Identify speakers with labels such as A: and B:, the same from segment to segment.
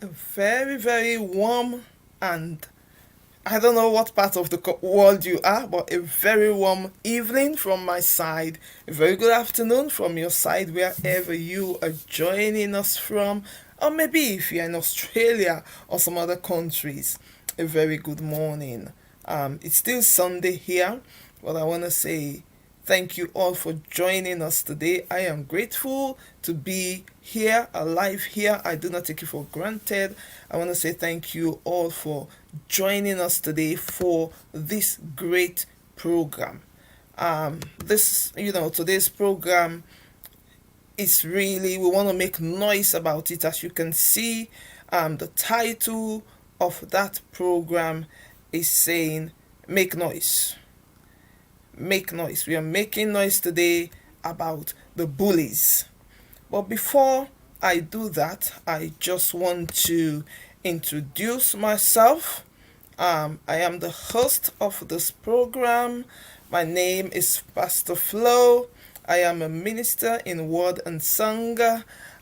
A: A very, very warm and I don't know what part of the world you are, but a very warm evening from my side. A very good afternoon from your side, wherever you are joining us from. Or maybe if you're in Australia or some other countries, a very good morning. It's still Sunday here, but I want to say thank you all for joining us today. I am grateful to be here, alive here. I do not take it for granted. I want to say thank you all for joining us today for this great program. Today's program is really, we want to make noise about it. As you can see, the title of that program is saying, Make Noise. Make noise. We are making noise today about the bullies. But before I do that, I just want to introduce myself. I am the host of this program. My name is Pastor Flo. I am a minister in Word and Song.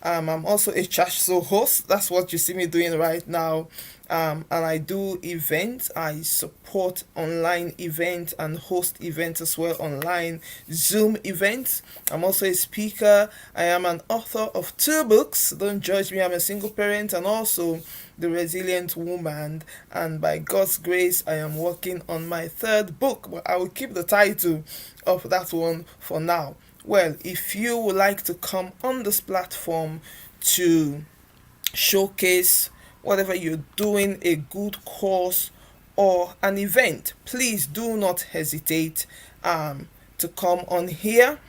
A: I'm also a church show host. That's what you see me doing right now. And I do events. I support online events and host events as well, online Zoom events. I'm also a speaker. I am an author of 2 books. Don't judge me. I'm a single parent and also The Resilient Woman. And by God's grace, I am working on my 3rd book. But I will keep the title of that one for now. Well, if you would like to come on this platform to showcase whatever you're doing, a good cause or an event, please do not hesitate to come on here.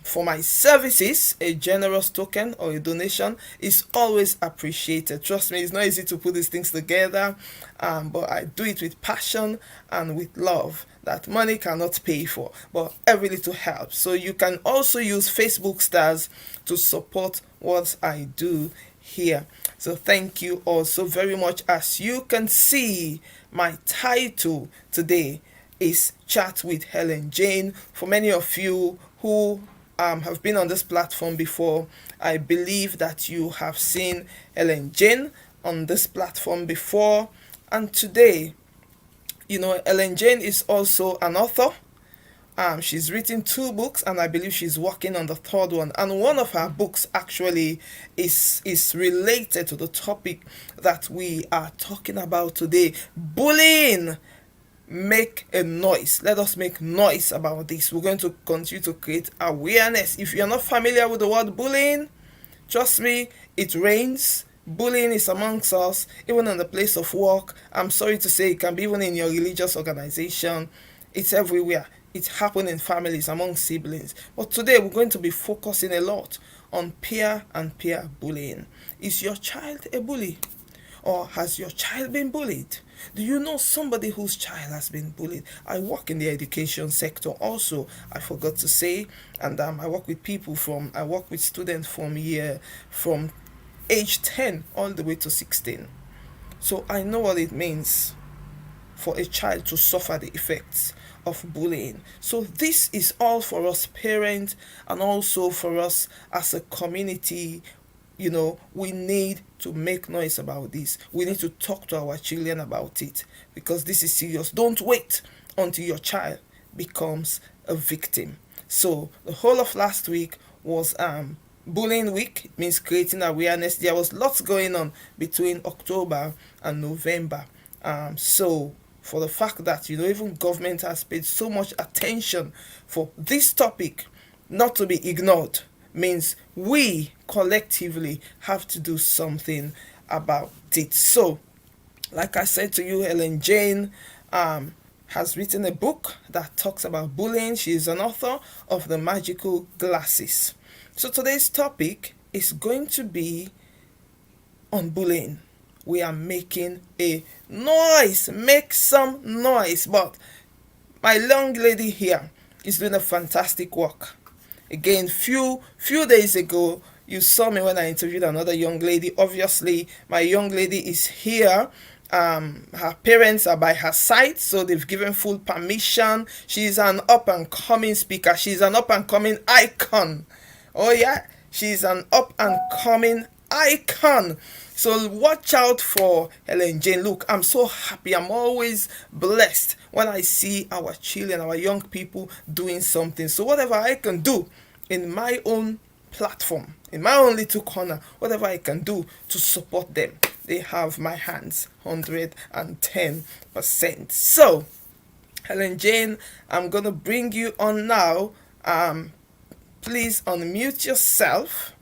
A: For my services, a generous token or a donation is always appreciated. Trust me, it's not easy to put these things together, but I do it with passion and with love that money cannot pay for, but every little helps. So you can also use Facebook stars to support what I do here. So thank you all so very much. As you can see, my title today is Chat with Helen Jane. For many of you who have been on this platform before, I believe that you have seen Helen Jane on this platform before. And today, Helen Jane is also an author. She's written 2 books and I believe she's working on the 3rd one. And one of her books actually is related to the topic that we are talking about today. Bullying. Make a noise. Let us make noise about this. We're going to continue to create awareness. If you're not familiar with the word bullying, trust me, it reigns. Bullying is amongst us, even in the place of work. I'm sorry to say, it can be even in your religious organization. It's everywhere. It happens in families, among siblings. But today we're going to be focusing a lot on peer and peer bullying. Is your child a bully? Or has your child been bullied? Do you know somebody whose child has been bullied? I work in the education sector also, I forgot to say, and I work with students from age 10 all the way to 16. So I know what it means for a child to suffer the effects of bullying. So this is all for us parents and also for us as a community. We need to make noise about this. We need to talk to our children about it because this is serious. Don't wait until your child becomes a victim. So the whole of last week was bullying week. It means creating awareness. There was lots going on between October and November. So for the fact that even government has paid so much attention for this topic not to be ignored means we collectively have to do something about it. So like I said to you, Helen Jane has written a book that talks about bullying. She is an author of The Magical Glasses. So today's topic is going to be on bullying. We are making a noise. Make some noise. But my young lady here is doing a fantastic work. Again, few days ago, you saw me when I interviewed another young lady. Obviously, my young lady is here. Her parents are by her side, so they've given full permission. She's an up-and-coming speaker. She's an up-and-coming icon. Oh yeah, she's an up-and-coming icon. So watch out for Helen Jane. Look, I'm so happy. I'm always blessed when I see our children, our young people doing something. So whatever I can do in my own platform, in my own little corner, whatever I can do to support them, they have my hands 110%. So, Helen Jane, I'm gonna bring you on now. Please unmute yourself.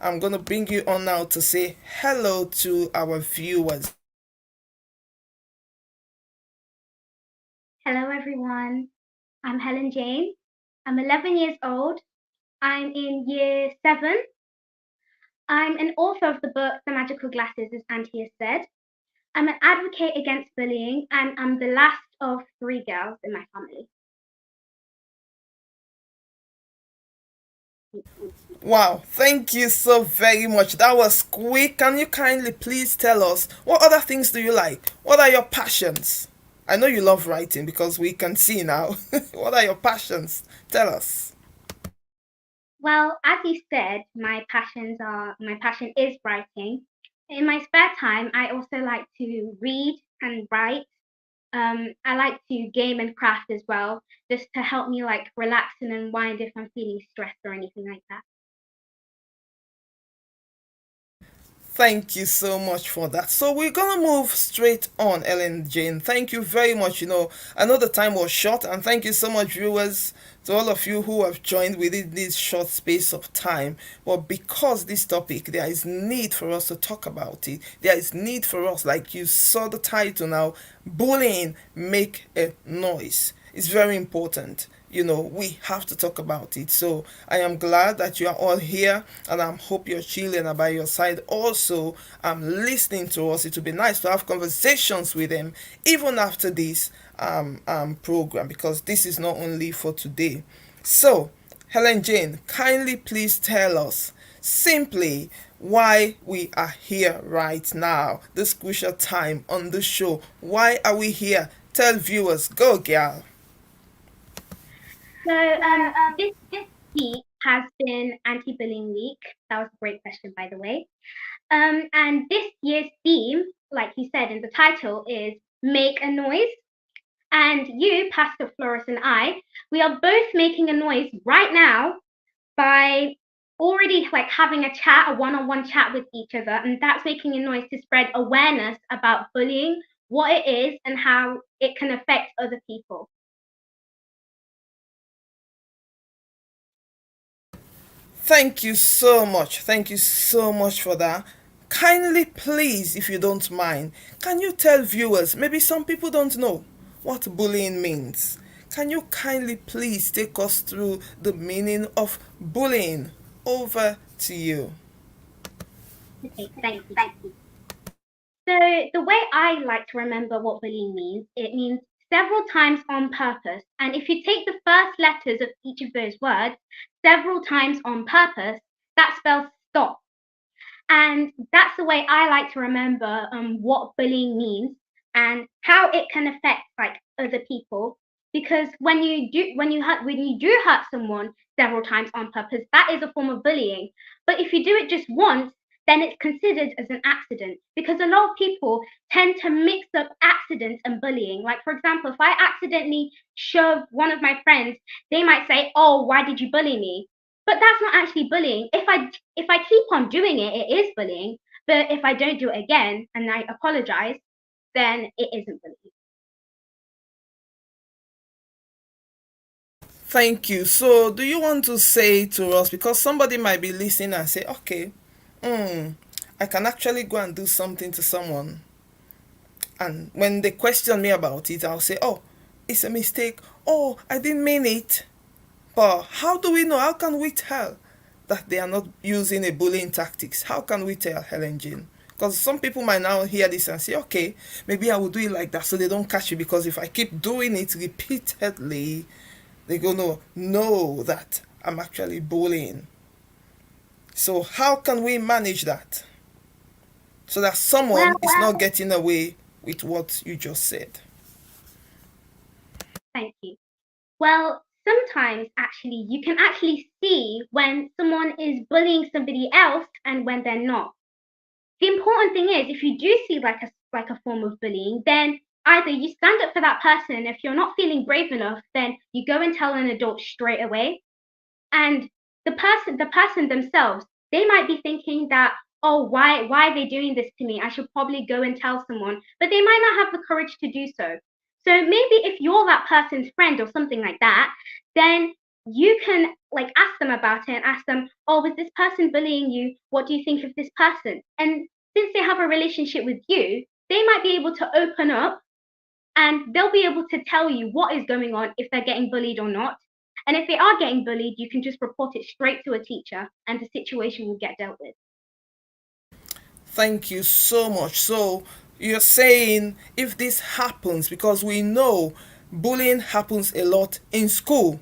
A: I'm gonna bring you on now to say hello to our viewers.
B: Hello, everyone. I'm Helen Jane. I'm 11 years old. I'm in year 7. I'm an author of the book The Magical Glasses, as Auntie has said. I'm an advocate against bullying, and I'm the last of 3 girls in my family.
A: Wow, thank you so very much. That was quick. Can you kindly please tell us what other things do you like? What are your passions? I know you love writing because we can see now. What are your passions? Tell us.
B: Well, as you said, my passion is writing. In my spare time, I also like to read and write. I like to game and craft as well, just to help me like relax and unwind if I'm feeling stressed or anything like that.
A: Thank you so much for that. So we're gonna move straight on, Ellen Jane. Thank you very much. I know the time was short, and thank you so much, viewers, to all of you who have joined within this short space of time. But because this topic, there is need for us to talk about it. There is need for us, like you saw the title now, bullying make a noise. It's very important. We have to talk about it. So I am glad that you are all here, and I hope your children are by your side also listening to us. It would be nice to have conversations with them even after this program, because this is not only for today. So, Helen Jane, kindly please tell us simply why we are here right now, this crucial time on the show. Why are we here? Tell viewers. Go, girl.
B: So this week has been Anti-Bullying Week. That was a great question, by the way. And this year's theme, like you said in the title, is Make a Noise. And you, Pastor Flores, and I, we are both making a noise right now by already like having a chat, a one-on-one chat with each other, and that's making a noise to spread awareness about bullying, what it is, and how it can affect other people.
A: Thank you so much. Thank you so much for that. Kindly, please, if you don't mind, can you tell viewers, maybe some people don't know what bullying means? Can you kindly please take us through the meaning of bullying? Over to you.
B: Okay, thank you. So the way I like to remember what bullying means, it means several times on purpose. And if you take the first letters of each of those words, several times on purpose, that spells stop. And that's the way I like to remember what bullying means and how it can affect like other people. Because when you do hurt someone several times on purpose, that is a form of bullying. But if you do it just once, then it's considered as an accident. Because a lot of people tend to mix up accidents and bullying. Like for example, if I accidentally shove one of my friends, they might say, "Oh, why did you bully me?" But that's not actually bullying. If I keep on doing it, it is bullying. But if I don't do it again and I apologize, then it isn't bullying.
A: Thank you. So, do you want to say to us, because somebody might be listening and say, okay, I can actually go and do something to someone, and when they question me about it, I'll say, oh, it's a mistake. Oh, I didn't mean it. But how do we know? How can we tell that they are not using a bullying tactics? How can we tell, Helen Jean? Because some people might now hear this and say, okay, maybe I will do it like that so they don't catch you, because if I keep doing it repeatedly, they're going to know that I'm actually bullying. So how can we manage that so that
B: Well,
A: someone is not getting away with what you just said?
B: thank you. Well, sometimes actually you can actually see when someone is bullying somebody else and when they're not. the important thing is, if you do see like a form of bullying, then either you stand up for that person. If you're not feeling brave enough, then you go and tell an adult straight away. And the person themselves, they might be thinking that, oh, why are they doing this to me? I should probably go and tell someone, but they might not have the courage to do so. So maybe if you're that person's friend or something like that, then you can like ask them about it and ask them, oh, was this person bullying you? What do you think of this person? And since they have a relationship with you, they might be able to open up, and they'll be able to tell you what is going on, if they're getting bullied or not. And if they are getting bullied, you can just report it straight to a teacher and the situation will get dealt with.
A: Thank you so much. So you're saying if this happens, because we know bullying happens a lot in school,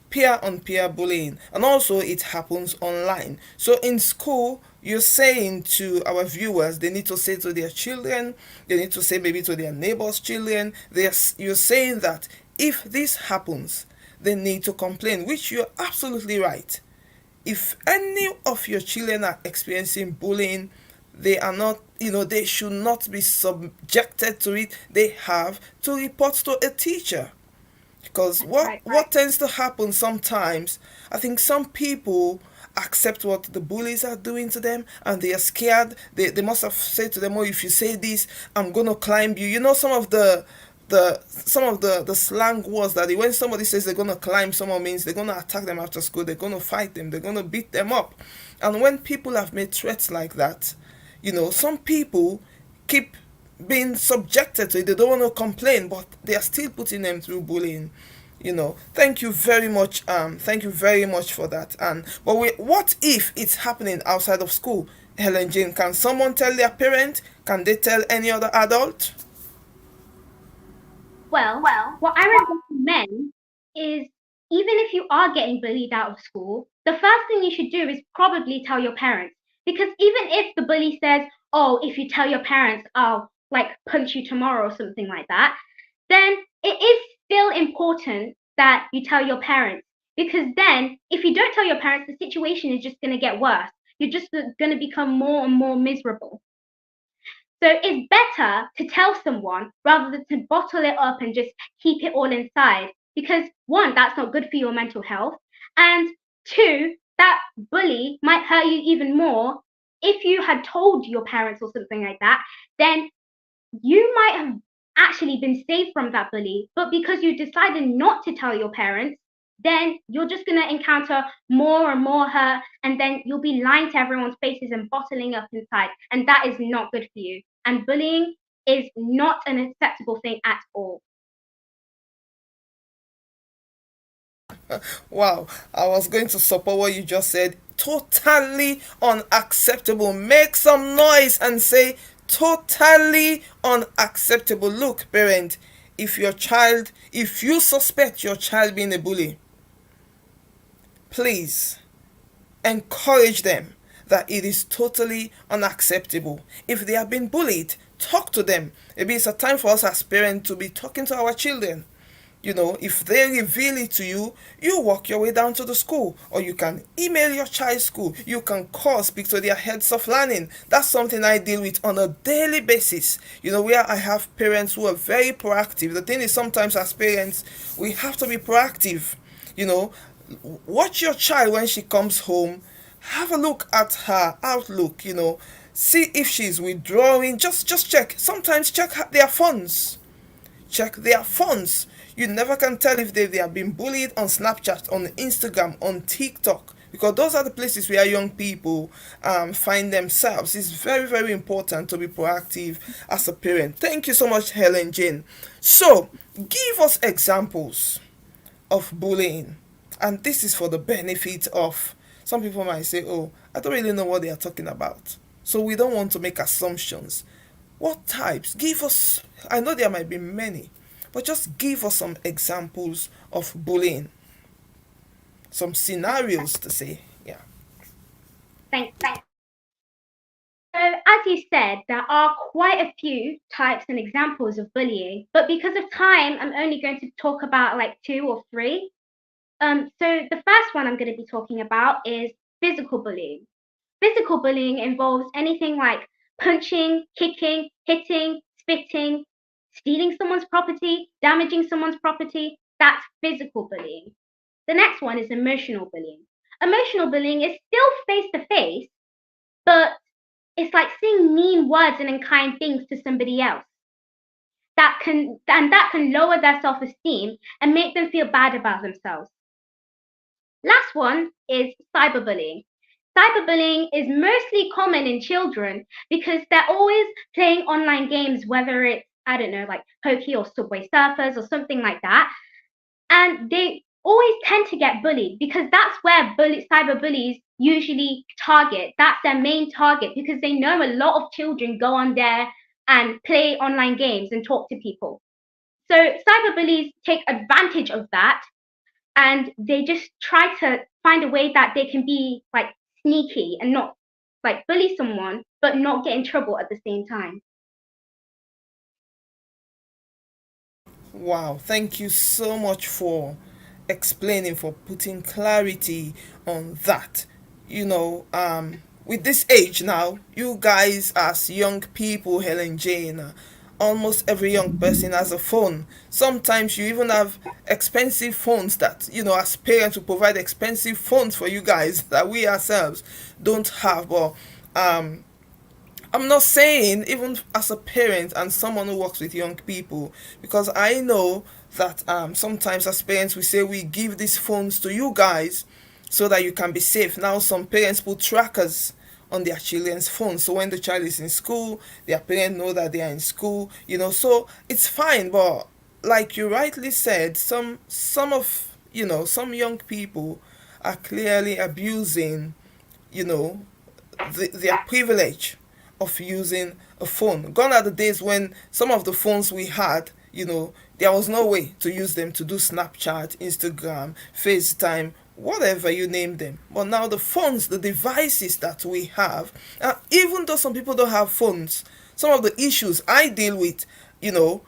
A: peer on peer bullying, and also it happens online. So in school, you're saying to our viewers, they need to say to their children, they need to say maybe to their neighbors' children, you're saying that if this happens, they need to complain, which you're absolutely right. If any of your children are experiencing bullying, they are not, they should not be subjected to it. They have to report to a teacher. Because
B: That's
A: what
B: right.
A: what tends to happen sometimes, I think some people accept what the bullies are doing to them, and they are scared. They must have said to them, oh, if you say this, I'm gonna climb you. Some of the slang words that when somebody says they're gonna climb someone, means they're gonna attack them after school, they're gonna fight them, they're gonna beat them up. And when people have made threats like that, some people keep being subjected to it. They don't want to complain, but they are still putting them through bullying. Thank you very much. Thank you very much for that. And but what if it's happening outside of school? Helen Jane, can someone tell their parent? Can they tell any other adult?
B: Well, what I would recommend is, even if you are getting bullied out of school, the first thing you should do is probably tell your parents. Because even if the bully says, oh, if you tell your parents, I'll like punch you tomorrow or something like that, then it is still important that you tell your parents. Because then, if you don't tell your parents, the situation is just going to get worse. You're just going to become more and more miserable. So it's better to tell someone rather than to bottle it up and just keep it all inside. Because one, that's not good for your mental health. And two, that bully might hurt you even more. If you had told your parents or something like that, then you might have actually been saved from that bully. But because you decided not to tell your parents, then you're just going to encounter more and more hurt, and then you'll be lying to everyone's faces and bottling up inside. And that is not good for you. And bullying is not an acceptable thing at all.
A: Wow, I was going to support what you just said. Totally unacceptable. Make some noise and say totally unacceptable. Look, parent, if you suspect your child being a bully, please encourage them that it is totally unacceptable. If they have been bullied, talk to them. Maybe it's a time for us as parents to be talking to our children. If they reveal it to you, you walk your way down to the school, or you can email your child's school. You can call, speak to their heads of learning. That's something I deal with on a daily basis. Where I have parents who are very proactive. The thing is, sometimes as parents, we have to be proactive. Watch your child when she comes home. Have a look at her outlook. See if she's withdrawing. Just check. Sometimes check their phones. Check their phones. You never can tell if they are being bullied on Snapchat, on Instagram, on TikTok, because those are the places where young people find themselves. It's very, very important to be proactive as a parent. Thank you so much, Helen Jane. So, give us examples of bullying. And this is for the benefit of some people might say, oh, I don't really know what they are talking about. So we don't want to make assumptions. What types? Give us, I know there might be many, but just give us some examples of bullying. Some scenarios to say, yeah.
B: Thanks. So, as you said, there are quite a few types and examples of bullying, but because of time, I'm only going to talk about like two or three. So the first one I'm going to be talking about is physical bullying. Physical bullying involves anything like punching, kicking, hitting, spitting, stealing someone's property, damaging someone's property. That's physical bullying. The next one is emotional bullying. Emotional bullying is still face to face, but it's like saying mean words and unkind things to somebody else. That can lower their self-esteem and make them feel bad about themselves. Last one is cyberbullying. Cyberbullying is mostly common in children because they're always playing online games, whether it's, I don't know, like Pokey or Subway Surfers or something like that. And they always tend to get bullied because that's where cyberbullies usually target. That's their main target because they know a lot of children go on there and play online games and talk to people. So cyberbullies take advantage of that and they just try to find a way that they can be like sneaky and not like bully someone but not get in trouble at the same time.
A: Wow, thank you so much for explaining, for putting clarity on that. With this age now, you guys as young people, Helen Jane, almost every young person has a phone. Sometimes you even have expensive phones that, as parents, we provide expensive phones for you guys that we ourselves don't have. But I'm not saying even as a parent and someone who works with young people, because I know that sometimes as parents we say we give these phones to you guys so that you can be safe. Now some parents put trackers on their children's phones, so when the child is in school, their parents know that they are in school. So it's fine. But like you rightly said, some young people are clearly abusing you know their privilege of using a phone. Gone are the days when some of the phones we had, there was no way to use them to do Snapchat, Instagram, FaceTime, whatever you name them. But now the phones, the devices that we have, even though some people don't have phones, some of the issues I deal with, you know,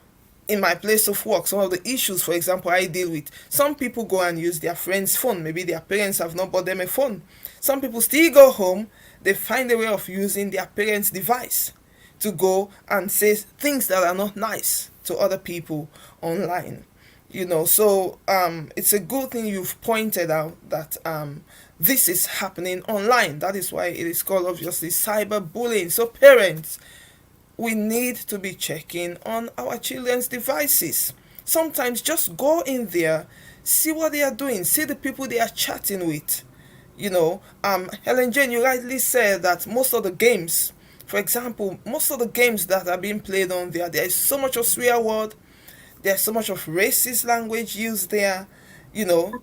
A: in my place of work, some of the issues, for example, I deal with, some people go and use their friend's phone. Maybe their parents have not bought them a phone. Some people still go home, they find a way of using their parents' device to go and say things that are not nice to other people online. So it's a good thing you've pointed out that this is happening online. That is why it is called obviously cyberbullying. So parents, we need to be checking on our children's devices. Sometimes just go in there, see what they are doing, see the people they are chatting with. Helen Jane, you rightly said that most of the games, for example, most of the games that are being played on there is so much of swear word, there's so much of racist language used there. You know,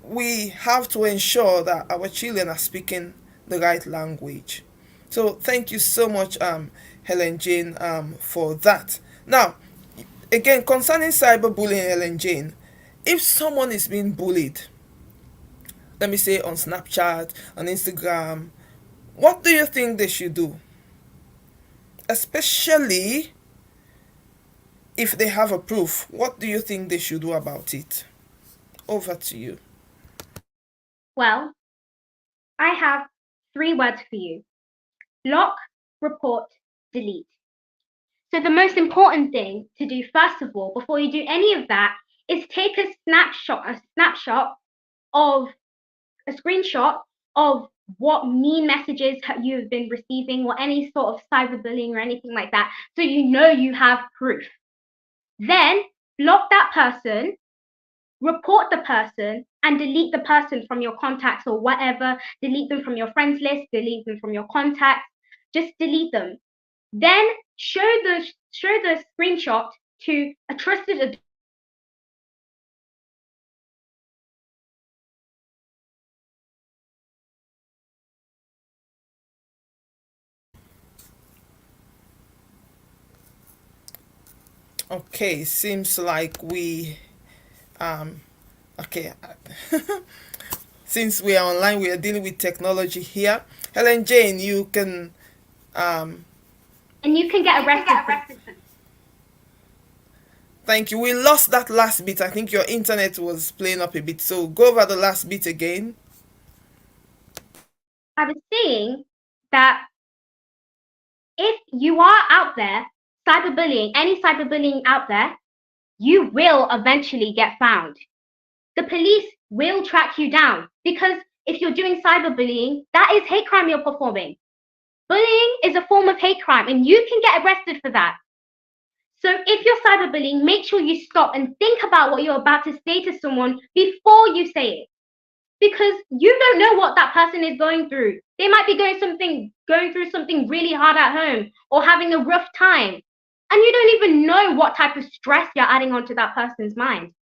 A: we have to ensure that our children are speaking the right language. So thank you so much, Helen Jane, for that. Now, again, concerning cyberbullying, Helen Jane, if someone is being bullied, let me say on Snapchat, on Instagram, what do you think they should do? Especially if they have a proof, what do you think they should do about it? Over to you.
B: Well, I have 3 words for you: lock, report, delete. So the most important thing to do first of all, before you do any of that, is take a snapshot of a screenshot of what mean messages you've been receiving or any sort of cyberbullying or anything like that, so you know you have proof. Then block that person, report the person, and delete the person from your contacts or whatever. Delete them from your friends list, delete them from your contacts. Just delete them. Then show the screenshot to a trusted adult.
A: Okay, seems like we okay. Since we are online, we are dealing with technology here. Helen Jane, you can um
B: And you can get arrested for.
A: thank you. We lost that last bit. I think your internet was playing up a bit. So go over the last bit again.
B: I was saying that if you are out there cyberbullying, any cyberbullying out there, you will eventually get found. The police will track you down because if you're doing cyberbullying, that is hate crime you're performing. Bullying is a form of hate crime and you can get arrested for that. So if you're cyberbullying, make sure you stop and think about what you're about to say to someone before you say it. Because you don't know what that person is going through. They might be going through something really hard at home or having a rough time. And you don't even know what type of stress you're adding onto that person's mind.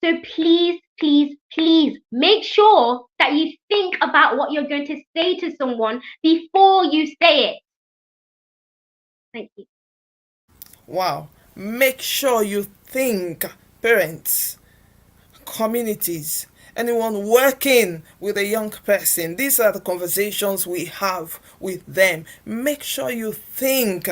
B: So please, please, please make sure that you think about what you're going to say to someone before you say it. Thank you.
A: Wow. Make sure you think, parents, communities, anyone working with a young person, these are the conversations we have with them. Make sure you think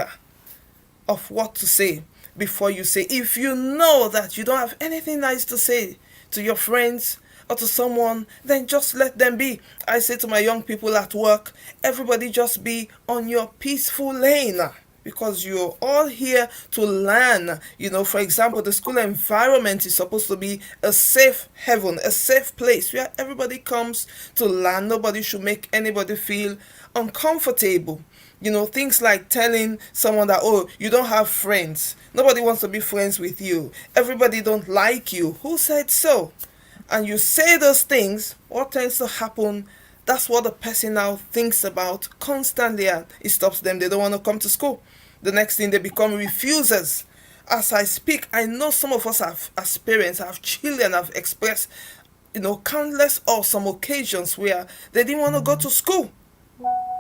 A: of what to say before you say. If you know that you don't have anything nice to say to your friends or to someone, then just let them be. I say to my young people at work, everybody just be on your peaceful lane, because you're all here to learn. For example, the school environment is supposed to be a safe haven, a safe place where everybody comes to learn. Nobody should make anybody feel uncomfortable. Things like telling someone that, oh, you don't have friends. Nobody wants to be friends with you. Everybody don't like you. Who said so? And you say those things, what tends to happen? That's what the person now thinks about constantly, and it stops them. They don't want to come to school. The next thing, they become refusers. As I speak, I know some of us have experienced, have children have expressed, countless or some occasions where they didn't want to go to school.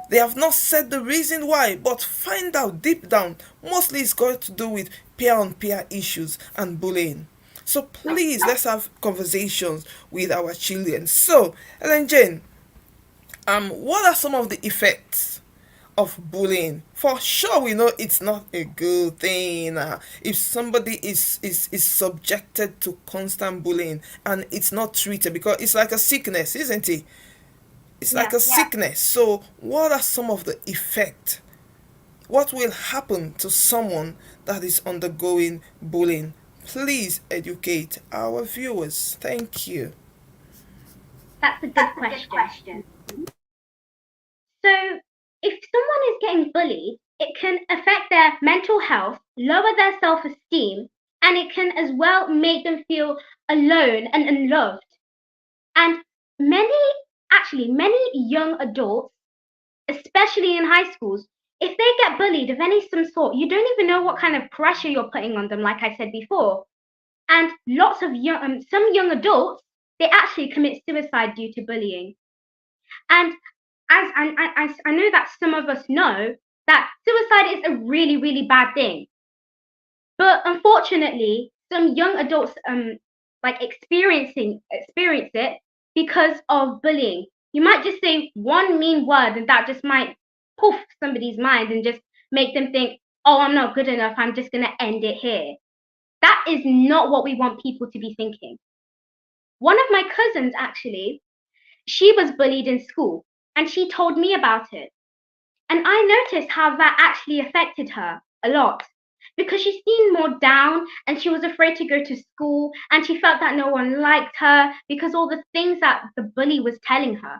A: They have not said the reason why, but find out deep down. Mostly it's got to do with peer-on-peer issues and bullying. So please, let's have conversations with our children. So, Ellen Jane, what are some of the effects of bullying? For sure, we know it's not a good thing. If somebody is subjected to constant bullying and it's not treated, because it's like a sickness, isn't it? It's like a sickness. So, what are some of the effects? What will happen to someone that is undergoing bullying? Please educate our viewers. Thank you.
B: That's a good question. So, if someone is getting bullied, it can affect their mental health, lower their self esteem, and it can as well make them feel alone and unloved. And many young adults, especially in high schools, if they get bullied of any some sort, you don't even know what kind of pressure you're putting on them, like I said before. And lots of some young adults, they actually commit suicide due to bullying. And as I know that some of us know that suicide is a really, really bad thing. But unfortunately, some young adults experience it because of bullying. You might just say one mean word and that just might poof somebody's mind and just make them think, oh, I'm not good enough, I'm just gonna end it here. That is not what we want people to be thinking. One of my cousins actually, she was bullied in school and she told me about it. And I noticed how that actually affected her a lot because she seemed more down and she was afraid to go to school and she felt that no one liked her because all the things that the bully was telling her.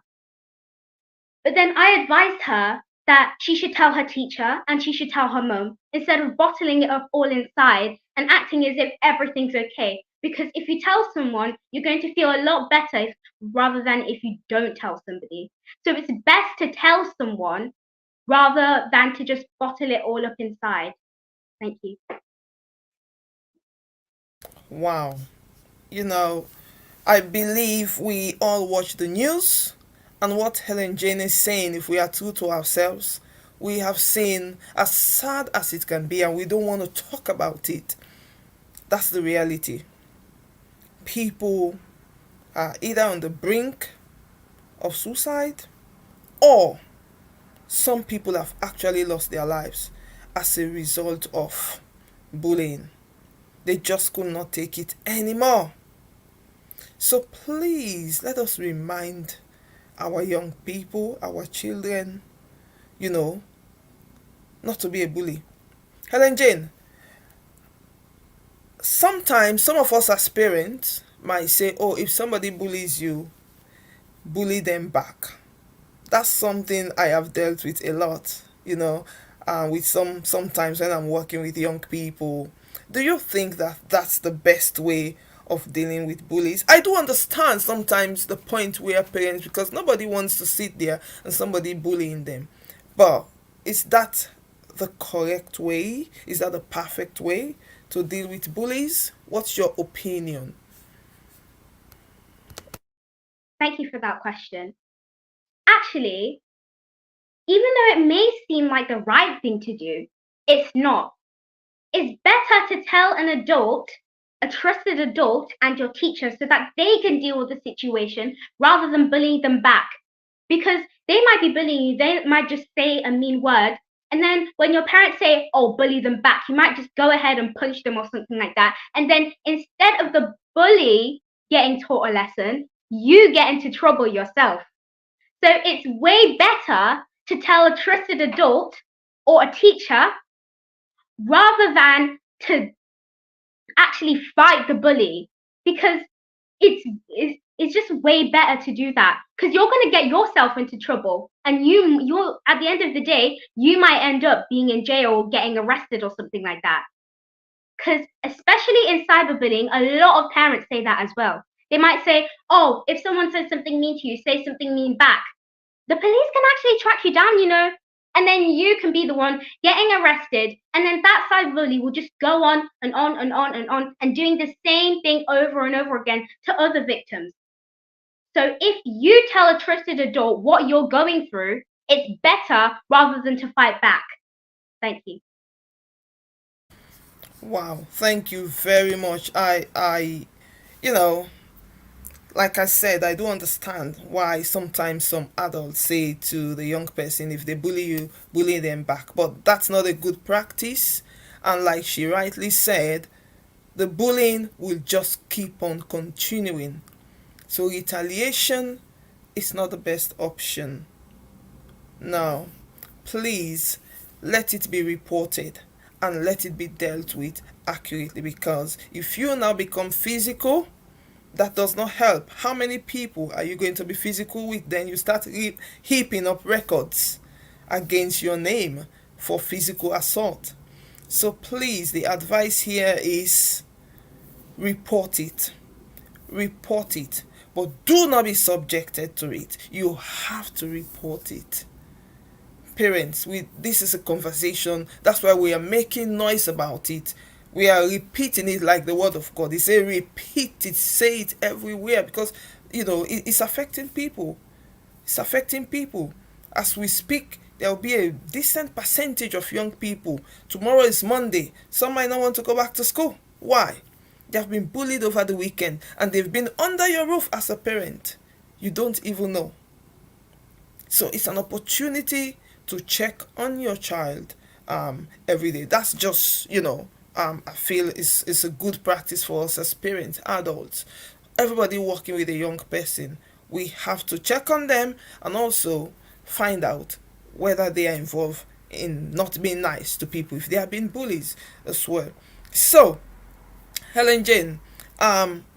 B: But then I advised her that she should tell her teacher and she should tell her mum instead of bottling it up all inside and acting as if everything's okay. Because if you tell someone, you're going to feel a lot better rather than if you don't tell somebody. So it's best to tell someone rather than to just bottle it all up inside. Thank you.
A: Wow. I believe we all watch the news, and what Helen Jane is saying, if we are true to ourselves, we have seen, as sad as it can be, and we don't want to talk about it. That's the reality. People are either on the brink of suicide, or some people have actually lost their lives as a result of bullying. They just could not take it anymore. So please, let us remind our young people, our children, not to be a bully. Helen Jane, sometimes some of us as parents might say, oh, if somebody bullies you, bully them back. That's something I have dealt with a lot, with sometimes when I'm working with young people. Do you think that that's the best way of dealing with bullies? I do understand sometimes the point where parents, because nobody wants to sit there and somebody bullying them. But is that the correct way? Is that the perfect way to deal with bullies? What's your opinion?
B: Thank you for that question. Actually, even though it may seem like the right thing to do, it's not. It's better to tell an adult, a trusted adult, and your teacher so that they can deal with the situation rather than bullying them back. Because they might be bullying you, they might just say a mean word. And then when your parents say, oh, bully them back, you might just go ahead and punch them or something like that. And then instead of the bully getting taught a lesson, you get into trouble yourself. So it's way better to tell a trusted adult or a teacher rather than to actually fight the bully, because it's just way better to do that, because you're going to get yourself into trouble, and you're at the end of the day you might end up being in jail or getting arrested or something like that. Because especially in cyberbullying, a lot of parents say that as well. They might say, oh, if someone says something mean to you, say something mean back. The police can actually track you down, and then you can be the one getting arrested, and then that cyberbully will just go on and on and on and on and doing the same thing over and over again to other victims. So if you tell a trusted adult what you're going through, it's better rather than to fight back. Thank you.
A: Wow, thank you very much. You know, like I said, I do understand why sometimes some adults say to the young person, if they bully you, bully them back. But that's not a good practice. And like she rightly said, the bullying will just keep on continuing. So retaliation is not the best option. Now, please let it be reported and let it be dealt with accurately, because if you now become physical, that does not help. How many people are you going to be physical with? Then you start heaping up records against your name for physical assault. So please, the advice here is report it. Report it. But do not be subjected to it. You have to report it. Parents, this is a conversation. That's why we are making noise about it. We are repeating it like the word of God. It's a repeat it, say it everywhere, because it's affecting people. It's affecting people. As we speak, there will be a decent percentage of young people. Tomorrow is Monday. Some might not want to go back to school. Why? They have been bullied over the weekend and they've been under your roof as a parent. You don't even know. So it's an opportunity to check on your child every day. That's just, I feel it's a good practice for us as parents, adults, everybody working with a young person. We have to check on them and also find out whether they are involved in not being nice to people, if they are being bullies as well. So, Helen Jane,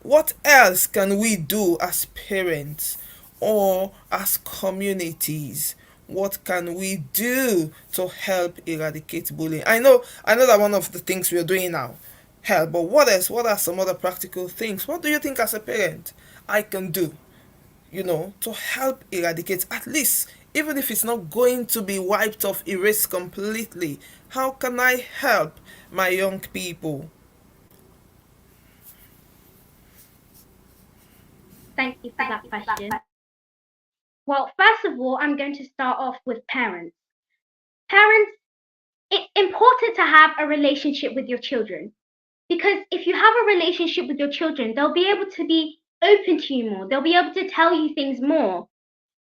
A: what else can we do as parents or as communities? What can we do to help eradicate bullying? I know that one of the things we are doing now help, but what else? What are some other practical things? What do you think as a parent I can do, to help eradicate, at least, even if it's not going to be wiped off, erased completely? How can I help my young people?
B: Thank you for that question. Well, first of all, I'm going to start off with parents. Parents, it's important to have a relationship with your children, because if you have a relationship with your children, they'll be able to be open to you more. They'll be able to tell you things more.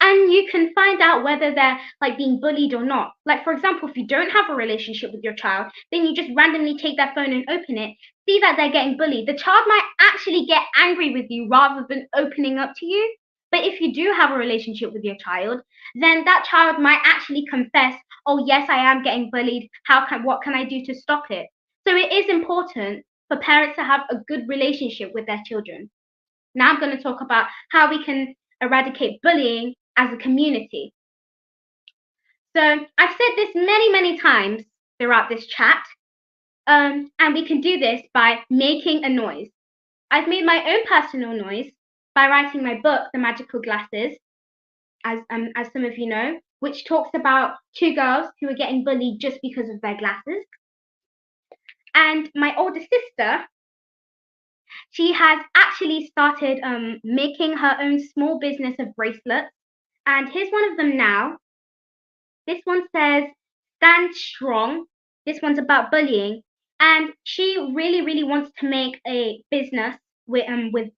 B: And you can find out whether they're like being bullied or not. Like, for example, if you don't have a relationship with your child, then you just randomly take their phone and open it, see that they're getting bullied. The child might actually get angry with you rather than opening up to you. But if you do have a relationship with your child, then that child might actually confess, oh yes, I am getting bullied. What can I do to stop it? So it is important for parents to have a good relationship with their children. Now I'm going to talk about how we can eradicate bullying as a community. So I've said this many times throughout this chat, and we can do this by making a noise. I've made my own personal noise by writing my book, The Magical Glasses, as some of you know, which talks about two girls who were getting bullied just because of their glasses. And my older sister, she has actually started making her own small business of bracelets. And here's one of them now. This one says, "Stand strong." This one's about bullying. And she really wants to make a business with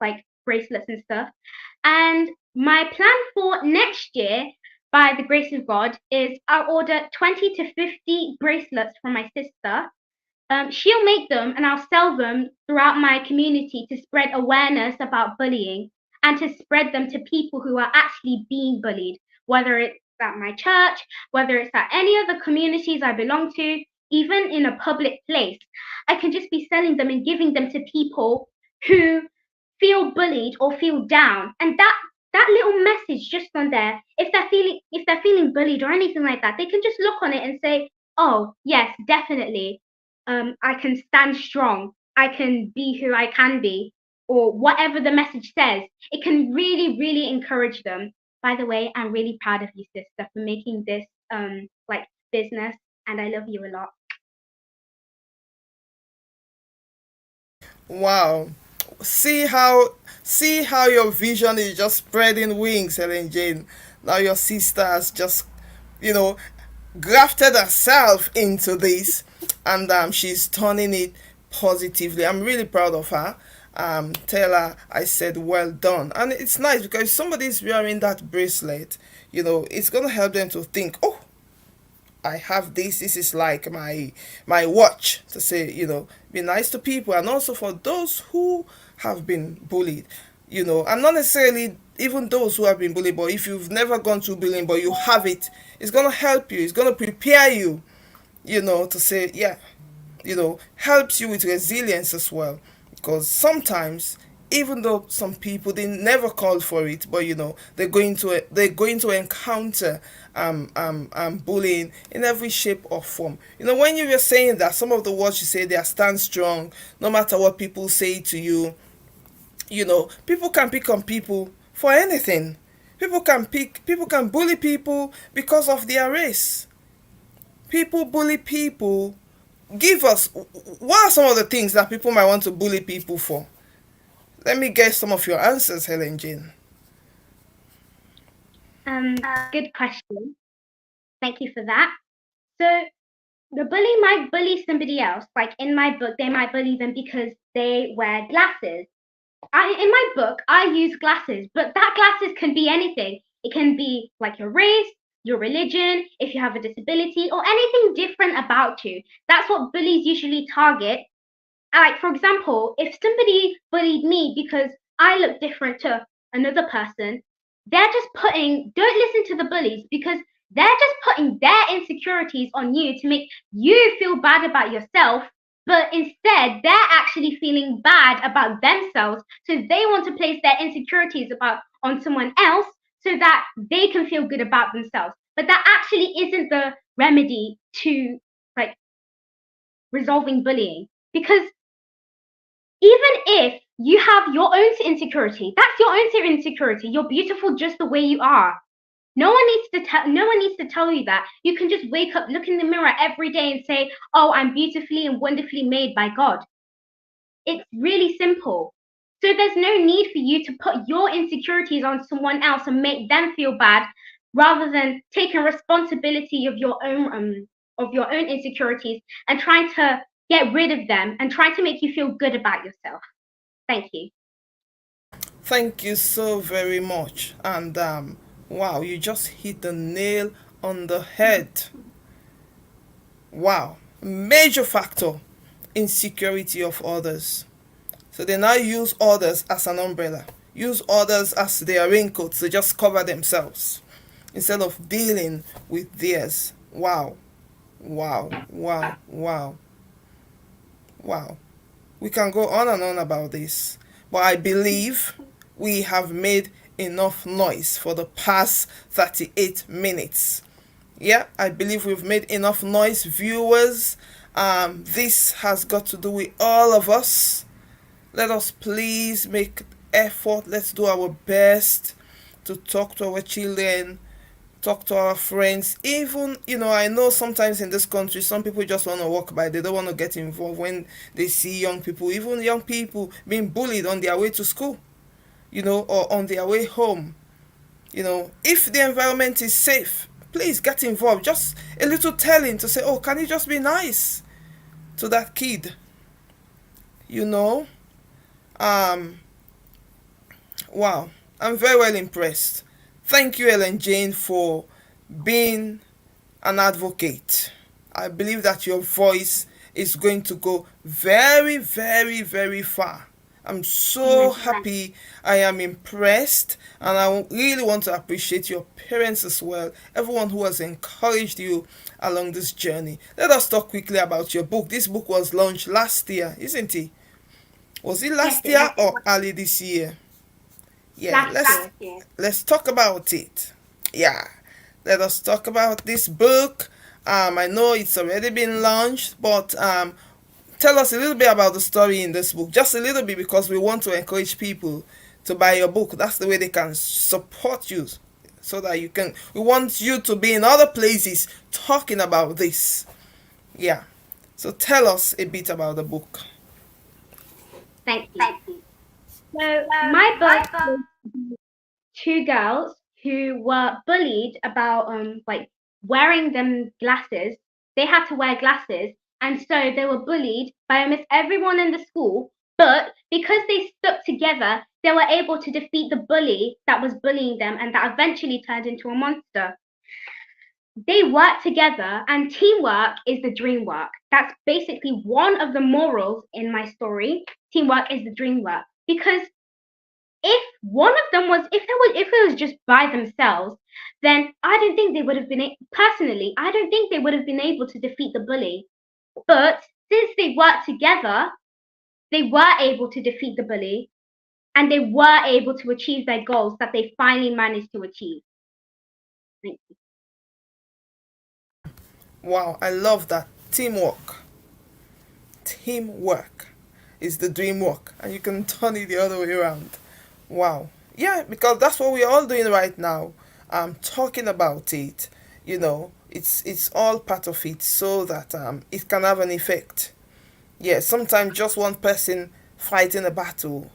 B: like bracelets and stuff. And my plan for next year, by the grace of God, is I'll order 20 to 50 bracelets from my sister. She'll make them and I'll sell them throughout my community to spread awareness about bullying and to spread them to people who are actually being bullied, whether it's at my church, whether it's at any other communities I belong to, even in a public place. I can just be selling them and giving them to people who feel bullied or feel down. And that little message just on there, if they're feeling bullied or anything like that, they can just look on it and say, oh yes, definitely, I can stand strong, I can be who I can be, or whatever the message says. It can really encourage them. By the way, I'm really proud of you, sister, for making this like business, and I love you a lot.
A: Wow. See how your vision is just spreading wings, Helen Jane. Now your sister has just, you know, grafted herself into this, and she's turning it positively. I'm really proud of her. Tell her I said well done. And it's nice because if somebody's wearing that bracelet, it's gonna help them to think, oh, I have this. This is like my watch to say, be nice to people, and also for those who have been bullied, and not necessarily even those who have been bullied, but if you've never gone through bullying but you have it, it's gonna help you. It's gonna prepare you, to say, yeah, helps you with resilience as well. Because sometimes, even though some people they never called for it, but they're going to encounter bullying in every shape or form. When you were saying that, some of the words you say, they are stand strong, no matter what people say to you. People can pick on people for anything. People can bully people because of their race. People bully people. Give us, what are some of the things that people might want to bully people for? Let me get some of your answers, Helen Jane.
B: Good question. Thank you for that. So the bully might bully somebody else. Like in my book, they might bully them because they wear glasses. In my book, I use glasses, but that glasses can be anything. It can be like your race, your religion, if you have a disability, or anything different about you. That's what bullies usually target. Like, for example, if somebody bullied me because I look different to another person, don't listen to the bullies, because they're just putting their insecurities on you to make you feel bad about yourself, but instead they're actually feeling bad about themselves. So they want to place their insecurities on someone else so that they can feel good about themselves. But that actually isn't the remedy to like resolving bullying, because even if you have your own insecurity, that's your own insecurity. You're beautiful just the way you are. No one needs to tell you that. You can just wake up, look in the mirror every day and say, "Oh, I'm beautifully and wonderfully made by God." It's really simple. So there's no need for you to put your insecurities on someone else and make them feel bad, rather than taking responsibility of your own insecurities and trying to get rid of them and trying to make you feel good about yourself. Thank you.
A: Thank you so very much. And wow, you just hit the nail on the head. Wow. Major factor, insecurity of others. So they now use others as an umbrella, use others as their raincoats to just cover themselves instead of dealing with theirs. Wow, wow, wow, wow, wow. We can go on and on about this, but I believe we have made enough noise for the past 38 minutes. Yeah, I believe we've made enough noise, viewers. This has got to do with all of us. Let us please make effort. Let's do our best to talk to our children, talk to our friends. Even, I know sometimes in this country, some people just want to walk by. They don't want to get involved when they see young people, even young people being bullied on their way to school, or on their way home. If the environment is safe, please get involved. Just a little telling to say, oh, can you just be nice to that kid? You know? Um, wow. I'm very well impressed. Thank you, Ellen Jane, for being an advocate. I believe that your voice is going to go very, very, very far. I'm so
B: Amen.
A: happy. I am impressed, and I really want to appreciate your parents as well. Everyone who has encouraged you along this journey. Let us talk quickly about your book. This book was launched last year, isn't it? Was it
B: Yes,
A: last
B: it
A: year
B: was
A: or early this year? Yeah,
B: last
A: let's
B: year.
A: let's talk about it. Yeah, let us talk about this book. I know it's already been launched, but tell us a little bit about the story in this book. Just a little bit, because we want to encourage people to buy your book. That's the way they can support you, so that you can. We want you to be in other places talking about this. Yeah. So tell us a bit about the book.
B: Thank you. So my book was two girls who were bullied about like wearing them glasses. They had to wear glasses, and so they were bullied by almost everyone in the school. But because they stuck together, they were able to defeat the bully that was bullying them, and that eventually turned into a monster. They work together, and teamwork is the dream work. That's basically one of the morals in my story. Teamwork is the dream work, because if one of them was if it was just by themselves, then I don't think they would have been personally, I don't think they would have been able to defeat the bully. But since they worked together, they were able to defeat the bully, and they were able to achieve their goals that they finally managed to achieve. Thank
A: Wow, I love that. Teamwork. Teamwork is the dream work, and you can turn it the other way around. Wow. Yeah, because that's what we're all doing right now. I'm talking about it. It's all part of it, so that it can have an effect. Yeah, sometimes just one person fighting a battle.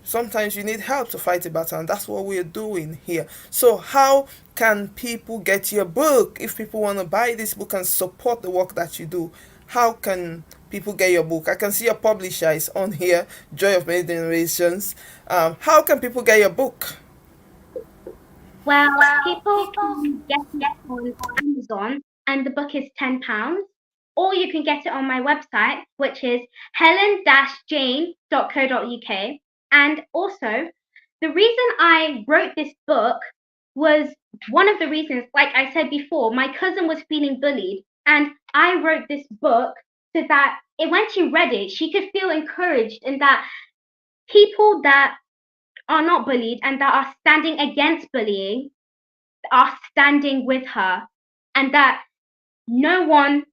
A: Sometimes you need help to fight a battle, and that's what we're doing here. So how can people get your book? If people want to buy this book and support the work that you do, how can people get your book? I can see your publisher is on here, Joy of Many Generations. How can people get your book?
B: you. Well, people can get it on Amazon, and the book is £10. Or you can get it on my website, which is helen-jane.co.uk. And also, the reason I wrote this book was one of the reasons, like I said before, my cousin was feeling bullied, and I wrote this book so that when she read it, she could feel encouraged, and that people that are not bullied and that are standing against bullying are standing with her, and that no one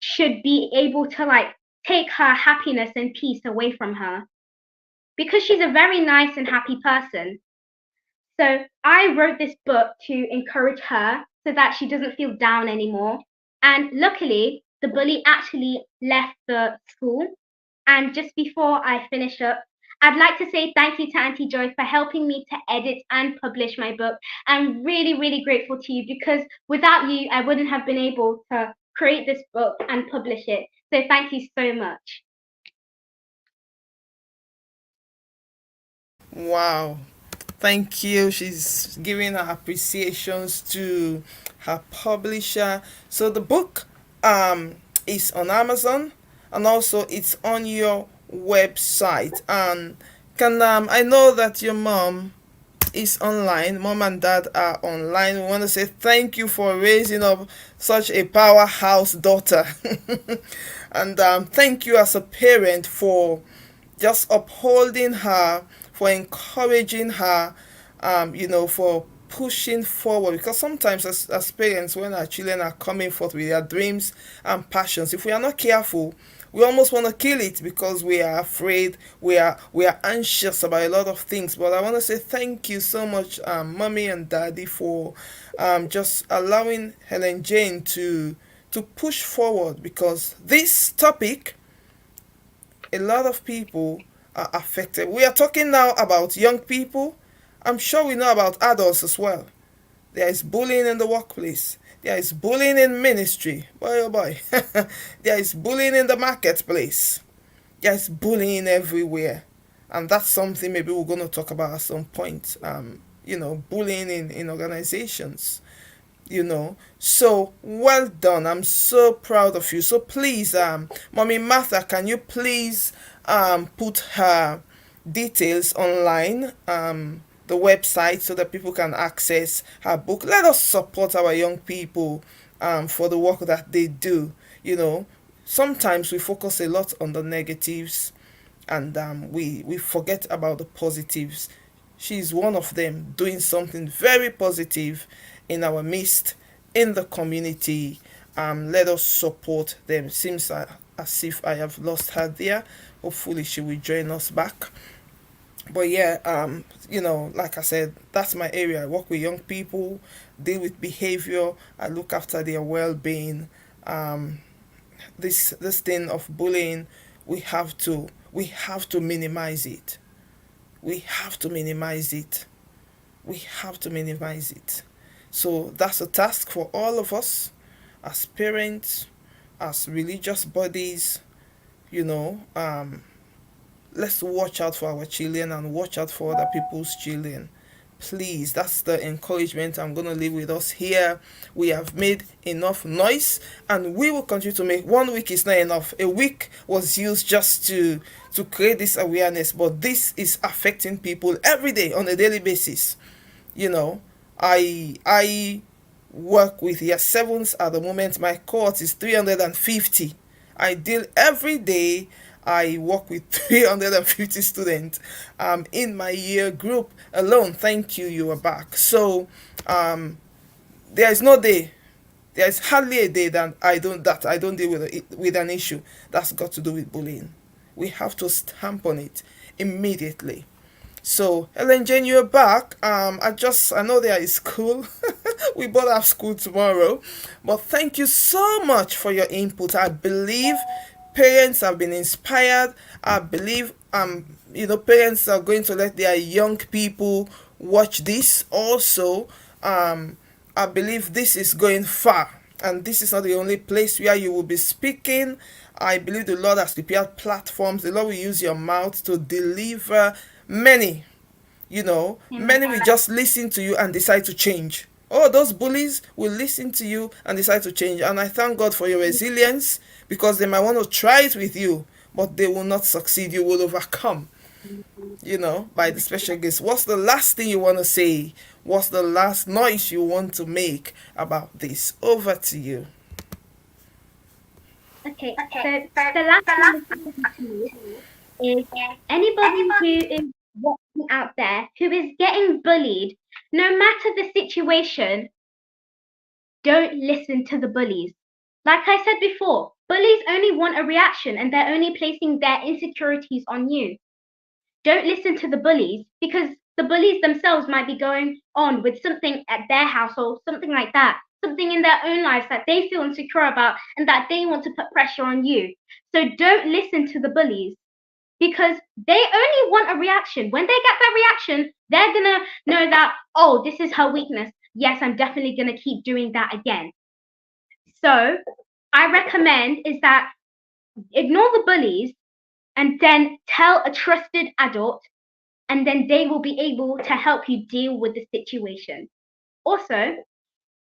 B: should be able to like take her happiness and peace away from her, because she's a very nice and happy person. So I wrote this book to encourage her so that she doesn't feel down anymore. And luckily, the bully actually left the school. And just before I finish up, I'd like to say thank you to Auntie Joy for helping me to edit and publish my book. I'm really, really grateful to you, because without you, I wouldn't have been able to create this book and publish it. So thank you so much.
A: Wow. Thank you. She's giving her appreciations to her publisher. So the book is on Amazon, and also it's on your website. And can I know that your mom is online. Mom and dad are online. We want to say thank you for raising up such a powerhouse daughter. And thank you as a parent for just upholding her, for encouraging her, for pushing forward. Because sometimes, as parents, when our children are coming forth with their dreams and passions, if we are not careful, we almost want to kill it because we are afraid, we are anxious about a lot of things. But I want to say thank you so much, mommy and daddy, for just allowing Helen Jane to push forward, because this topic, a lot of people are affected. We are talking now about young people. I'm sure we know about adults as well. There is bullying in the workplace. There is bullying in ministry. Boy, oh boy. There is bullying in the marketplace. There is bullying everywhere. And that's something maybe we're going to talk about at some point. Bullying in organizations. So well done. I'm so proud of you. So please, Mommy Martha, can you please put her details online, the website, so that people can access her book. Let us support our young people for the work that they do. Sometimes we focus a lot on the negatives, and we forget about the positives. She's one of them, doing something very positive in our midst, in the community. Let us support them. Seems as if I have lost her there. Hopefully she will join us back. But yeah, like I said, that's my area. I work with young people, deal with behavior, I look after their well-being. This thing of bullying, we have to minimize it. We have to minimize it. We have to minimize it. So that's a task for all of us, as parents, as religious bodies. you know um let's watch out for our children and watch out for other people's children. Please, that's the encouragement I'm going to leave with us here. We have made enough noise, and we will continue to make. 1 week is not enough. A week was used just to create this awareness, but this is affecting people every day on a daily basis. you know I work with year sevens at the moment. My cohort is 350. I deal every day. I work with 350 students in my year group alone. Thank you, you are back. So there is no day, there is hardly a day that I don't deal with an issue that's got to do with bullying. We have to stamp on it immediately. So, Ellen Jane, you're back. I know there is school. We both have school tomorrow. But thank you so much for your input. I believe parents have been inspired. I believe parents are going to let their young people watch this also. I believe this is going far. And this is not the only place where you will be speaking. I believe the Lord has prepared platforms. The Lord will use your mouth to deliver many. Many will just listen to you and decide to change. Oh, those bullies will listen to you and decide to change. And I thank God for your resilience, because they might want to try it with you, but they will not succeed. You will overcome, by the special grace. What's the last thing you want to say? What's the last noise you want to make about this? Over to you.
B: Okay, so the last thing is anybody who is watching out there who is getting bullied, no matter the situation, don't listen to the bullies. Like I said before, bullies only want a reaction and they're only placing their insecurities on you. Don't listen to the bullies, because the bullies themselves might be going on with something at their household, something like that, something in their own lives that they feel insecure about and that they want to put pressure on you. So don't listen to the bullies, because they only want a reaction. When they get that reaction, they're going to know that, oh, this is her weakness. Yes, I'm definitely going to keep doing that again. So I recommend is that ignore the bullies and then tell a trusted adult, and then they will be able to help you deal with the situation. Also,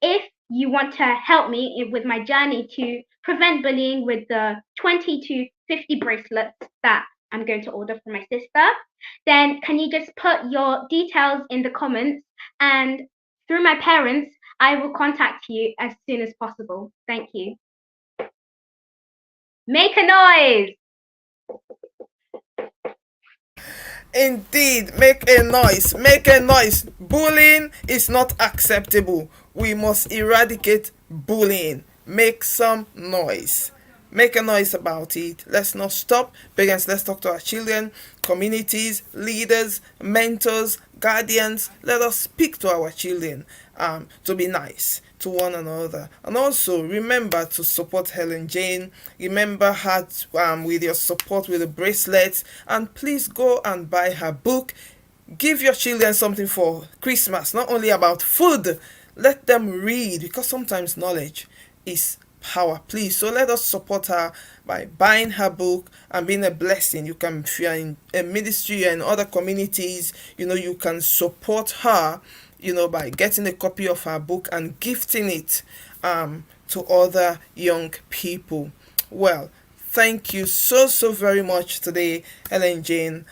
B: if you want to help me with my journey to prevent bullying with the 20 to 50 bracelets that I'm going to order for my sister, then can you just put your details in the comments, and through my parents, I will contact you as soon as possible. Thank you. Make a noise!
A: Indeed, make a noise, make a noise. Bullying is not acceptable. We must eradicate bullying. Make some noise. Make a noise about it. Let's not stop. Parents, let's talk to our children, communities, leaders, mentors, guardians. Let us speak to our children to be nice to one another. And also remember to support Helen Jane. Remember her with your support with the bracelets. And please go and buy her book. Give your children something for Christmas, not only about food. Let them read, because sometimes knowledge is power. Please, so let us support her by buying her book and being a blessing. You can, if you're in a ministry and other communities, you can support her, by getting a copy of her book and gifting it to other young people. Well, thank you so very much today, Helen Jane.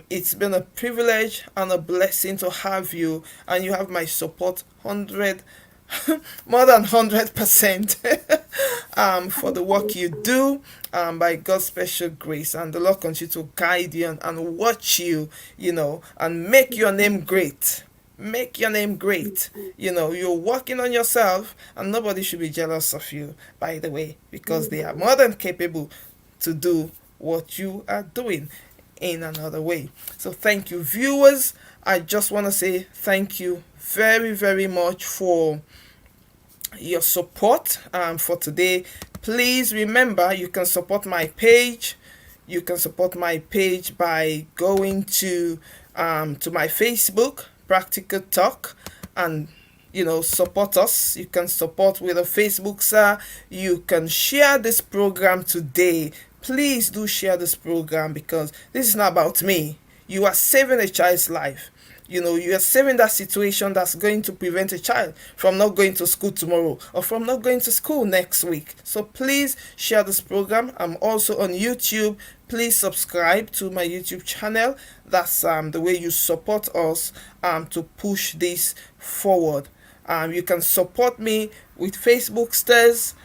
A: It's been a privilege and a blessing to have you, and you have my support 100 more than 100% for the work you do, by God's special grace, and the Lord continue to guide you and watch you, and make your name great. Make your name great. You're working on yourself, and nobody should be jealous of you, by the way, because they are more than capable to do what you are doing in another way. So thank you, viewers. I just want to say thank you very much for your support for today. Please remember, you can support my page. You can support my page by going to my Facebook, Practical Talk, and support us. You can support with a Facebook, sir. You can share this program today. Please do share this program, because this is not about me. You are saving a child's life. You are saving that situation that's going to prevent a child from not going to school tomorrow, or from not going to school next week. So please share this program. I'm also on YouTube. Please subscribe to my YouTube channel. That's the way you support us to push this forward. You can support me with Facebook stars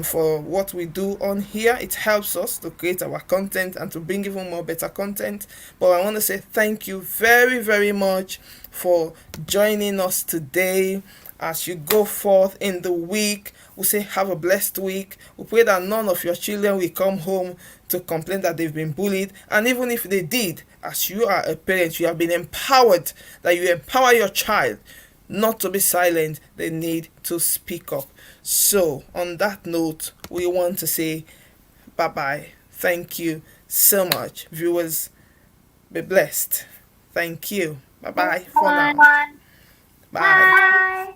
A: for what we do on here. It helps us to create our content and to bring even more better content. But I want to say thank you very much for joining us today. As you go forth in the week, we say have a blessed week. We pray that none of your children will come home to complain that they've been bullied. And even if they did, as you are a parent, you have been empowered, that you empower your child not to be silent. They need to speak up. So on that note, we want to say bye. Thank you so much, viewers. Be blessed. Thank you. Bye for now. Bye.
B: Bye.